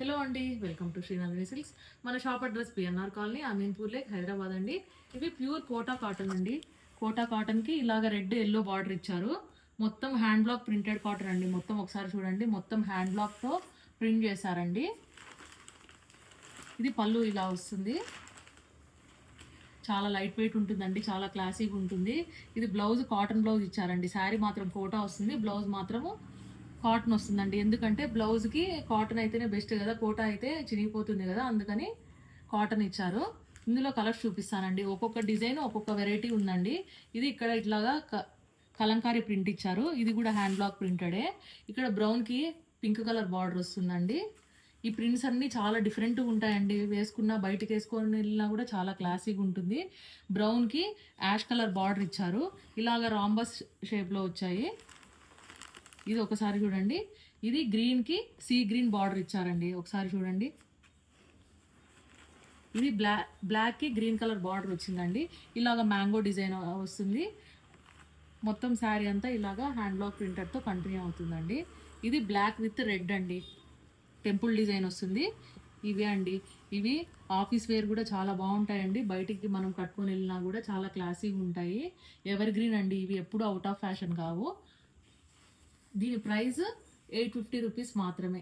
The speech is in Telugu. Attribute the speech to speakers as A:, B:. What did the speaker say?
A: హలో అండి, వెల్కమ్ టు శ్రీనందిని సిల్క్స్. మన shop address PNR colony, Ameenpur lake, Hyderabad అండి. ఇవి ప్యూర్ కోటా కాటన్ అండి. కోటా కాటన్కి ఇలాగ రెడ్ ఎల్లో బార్డర్ ఇచ్చారు. మొత్తం హ్యాండ్ బ్లాక్ ప్రింటెడ్ కాటన్ అండి. మొత్తం ఒకసారి చూడండి, మొత్తం హ్యాండ్ బ్లాక్తో ప్రింట్ చేశారండి. ఇది పళ్ళు ఇలా వస్తుంది. చాలా లైట్ వెయిట్ ఉంటుందండి, చాలా క్లాసీగా ఉంటుంది. ఇది బ్లౌజ్ కాటన్ బ్లౌజ్ ఇచ్చారండి. శారీ మాత్రం కోటా వస్తుంది, బ్లౌజ్ మాత్రము కాటన్ వస్తుందండి. ఎందుకంటే బ్లౌజ్కి కాటన్ అయితేనే బెస్ట్ కదా, కోటా అయితే చినిగిపోతుంది కదా, అందుకని కాటన్ ఇచ్చారు. ఇందులో కలర్స్ చూపిస్తానండి. ఒక్కొక్క డిజైన్ ఒక్కొక్క వెరైటీ ఉందండి. ఇది ఇక్కడ ఇట్లాగా కలంకారీ ప్రింట్ ఇచ్చారు. ఇది కూడా హ్యాండ్ బ్లాక్ ప్రింటెడే. ఇక్కడ బ్రౌన్కి పింక్ కలర్ బార్డర్ వస్తుందండి. ఈ ప్రింట్స్ అన్నీ చాలా డిఫరెంట్గా ఉంటాయండి. వేసుకున్న బయటకు వేసుకొని వెళ్ళినా కూడా చాలా క్లాసీగా ఉంటుంది. బ్రౌన్కి యాష్ కలర్ బార్డర్ ఇచ్చారు. ఇలాగ రాంబస్ షేప్లో వచ్చాయి. ఇది ఒకసారి చూడండి. ఇది గ్రీన్కి సీ గ్రీన్ బార్డర్ ఇచ్చారండి. ఒకసారి చూడండి. ఇది బ్లాక్కి గ్రీన్ కలర్ బార్డర్ వచ్చిందండి. ఇలాగ మ్యాంగో డిజైన్ వస్తుంది. మొత్తం శారీ అంతా ఇలాగా హ్యాండ్ బ్లాక్ ప్రింటర్తో కంటిన్యూ అవుతుందండి. ఇది బ్లాక్ విత్ రెడ్ అండి. టెంపుల్ డిజైన్ వస్తుంది. ఇవే అండి. ఇవి ఆఫీస్ వేర్ కూడా చాలా బాగుంటాయండి. బయటికి మనం కట్టుకొని వెళ్ళినా కూడా చాలా క్లాసీగా ఉంటాయి. ఎవర్ గ్రీన్ అండి. ఇవి ఎప్పుడు అవుట్ ఆఫ్ ఫ్యాషన్ కావు. దీని ప్రైస్ 850 రూపీస్ మాత్రమే.